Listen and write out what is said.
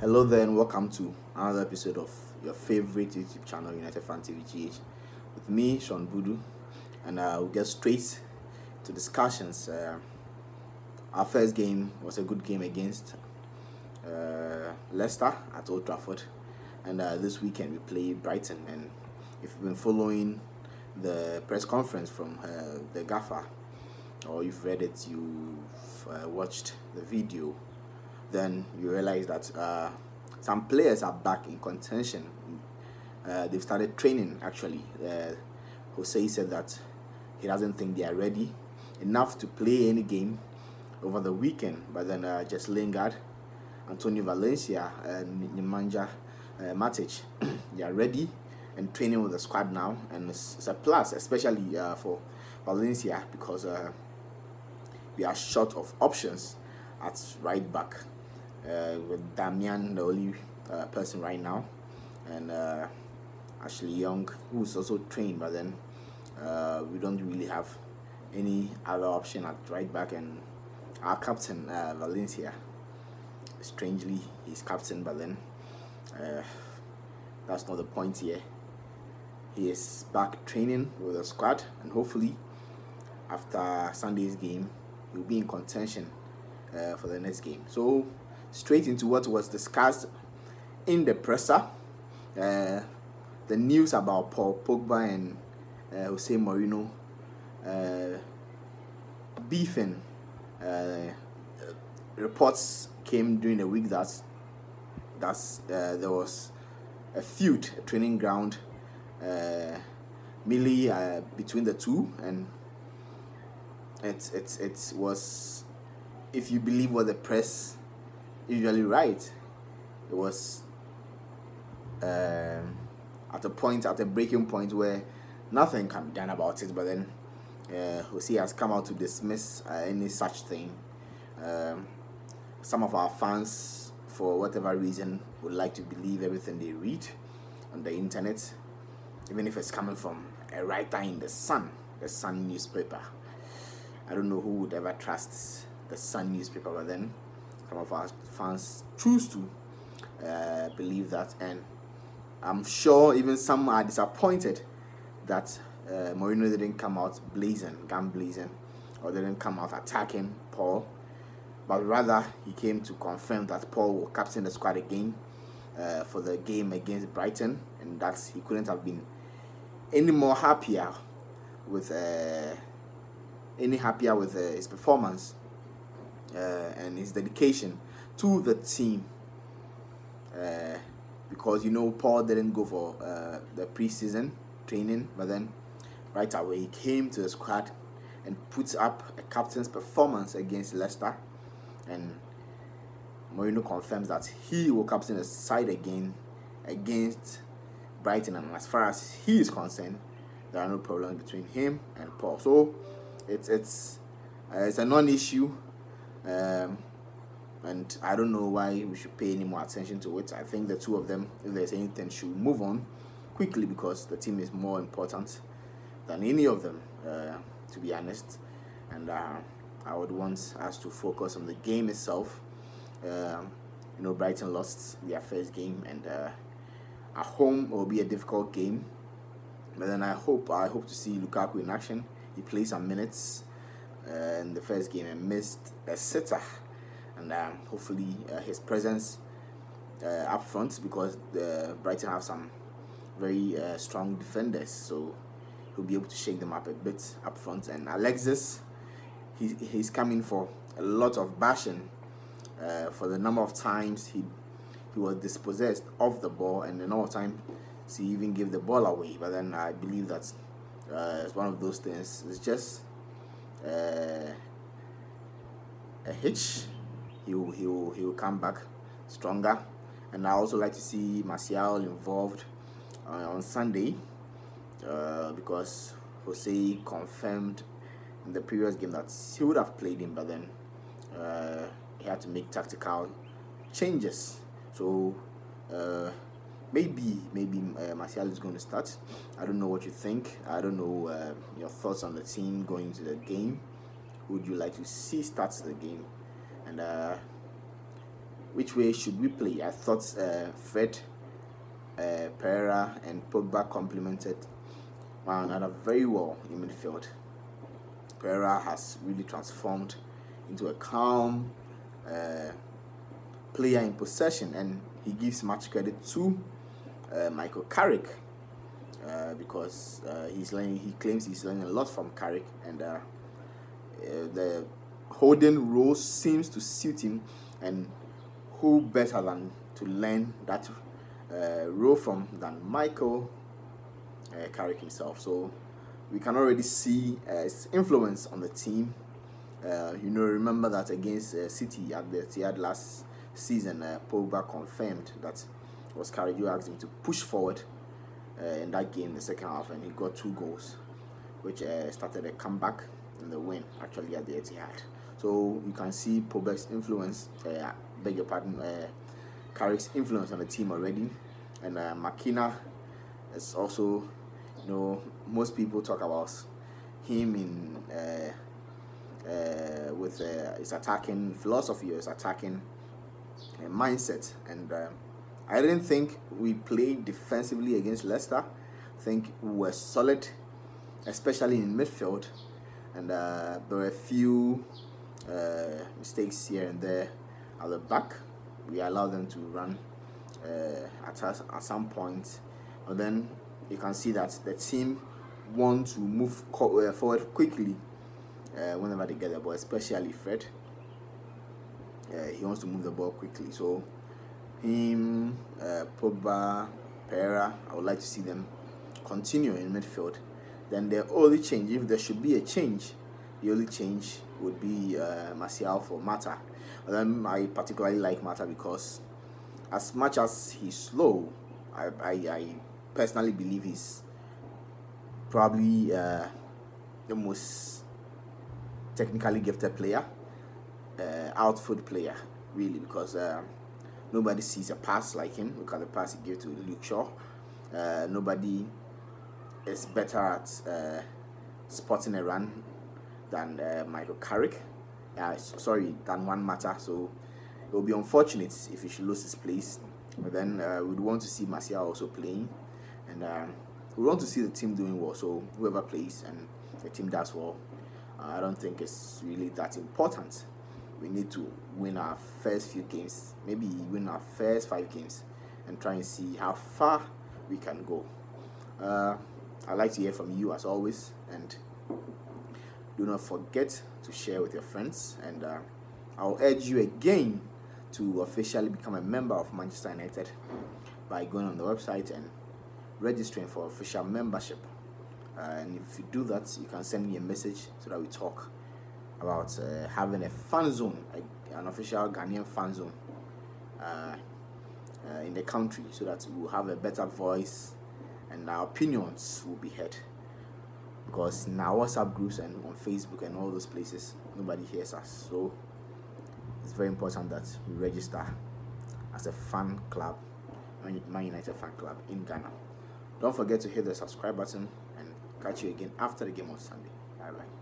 Hello there and welcome to another episode of your favorite YouTube channel, United Fan TV GH, with me, Sean Budu, and we'll get straight to discussions. Our first game was a good game against Leicester at Old Trafford, and this weekend we play Brighton. And if you've been following the press conference from the gaffer, or you've read it, you've watched the video, then you realize that some players are back in contention. They've started training actually. Jose said that he doesn't think they are ready enough to play any game over the weekend, but then just Lingard, Antonio Valencia, and Nemanja Matic, they are ready and training with the squad now, and it's a plus, especially for Valencia, because we are short of options at right back, with Damian the only person right now, and Ashley Young, who's also trained, but then we don't really have any other option at right back. And our captain, Valencia, strangely he's captain, but then that's not the point here. He is back training with the squad, and hopefully after Sunday's game he'll be in contention for the next game. So straight into what was discussed in the presser, the news about Paul Pogba and Jose Mourinho beefing. Reports came during the week that there was a feud, a training ground melee between the two, and it was, if you believe what the press usually write, it was at a breaking point where nothing can be done about it. But then Jose has come out to dismiss any such thing. Some of our fans, for whatever reason, would like to believe everything they read on the internet, even if it's coming from a writer in the Sun newspaper. I don't know who would ever trust the Sun newspaper, but then some of our fans choose to believe that, and I'm sure even some are disappointed that Mourinho didn't come out gun blazing, or didn't come out attacking Paul, but rather he came to confirm that Paul will captain the squad again for the game against Brighton, and that he couldn't have been any more happier with his performance and his dedication to the team, because Paul didn't go for the pre-season training, but then right away he came to the squad and put up a captain's performance against Leicester, and Mourinho confirms that he will captain the side again against Brighton, and as far as he is concerned, there are no problems between him and Paul. So it's a non-issue, and I don't know why we should pay any more attention to it. I think the two of them, if there's anything, should move on quickly, because the team is more important than any of them, to be honest. And I would want us to focus on the game itself. Brighton lost their first game, and at home it will be a difficult game. But then I hope to see Lukaku in action. He played some minutes in the first game and missed a sitter, and hopefully his presence up front, because Brighton have some very strong defenders, so he'll be able to shake them up a bit up front. And Alexis, he's coming for a lot of bashing for the number of times he was dispossessed of the ball, and the number of times he even gave the ball away. But then I believe that it's one of those things. It's just a hitch. He will come back stronger. And I also like to see Martial involved on Sunday, because Jose confirmed in the previous game that he would have played him, but then he had to make tactical changes. So maybe Martial is going to start. I don't know what you think. I don't know your thoughts on the team going into the game. Who would you like to see start the game? And which way should we play? I thought Fred, Pereira, and Pogba complemented one another very well in midfield. Pereira has really transformed into a calm player in possession, and he gives much credit to Michael Carrick because he claims he's learning a lot from Carrick, and the holding role seems to suit him, and who better than to learn that role from than Michael Carrick himself. So we can already see his influence on the team. Remember that against City at the Etihad last season, Pogba confirmed that it was Carrick who asked him to push forward in that game, the second half, and he got 2 goals, which started a comeback in the win actually at the Etihad. So you can see Pogba's influence, beg your pardon, Carrick's influence on the team already, and Makina is also, most people talk about him in with his attacking philosophy, his attacking mindset, and I didn't think we played defensively against Leicester. I think we were solid, especially in midfield, and there were a few mistakes here and there at the back. We allowed them to run at us at some point, but then you can see that the team want to move forward quickly whenever they get the ball, especially Fred. He wants to move the ball quickly. So him, Pogba, Pereira, I would like to see them continue in midfield. Then the only change, if there should be a change, the only change would be Martial for Mata. But then I particularly like Mata because as much as he's slow, I personally believe he's probably the most technically gifted player, outfoot player, really, because nobody sees a pass like him. Look at the pass he gave to Luke Shaw. Nobody is better at spotting a run than Michael Carrick. Than Juan Mata. So it will be unfortunate if he should lose his place. But then we'd want to see Martial also playing, and we want to see the team doing well. So whoever plays and the team does well, I don't think it's really that important. We need to win our first few games, maybe win our first 5 games, and try and see how far we can go. I'd like to hear from you as always, and do not forget to share with your friends. And I'll urge you again to officially become a member of Manchester United by going on the website and registering for official membership. And if you do that, you can send me a message so that we talk about having a fan zone, an official Ghanaian fan zone in the country, so that we'll have a better voice and our opinions will be heard. Because in our WhatsApp groups and on Facebook and all those places, nobody hears us. So it's very important that we register as a fan club, Man United fan club in Ghana. Don't forget to hit the subscribe button, and catch you again after the game on Sunday. Bye bye.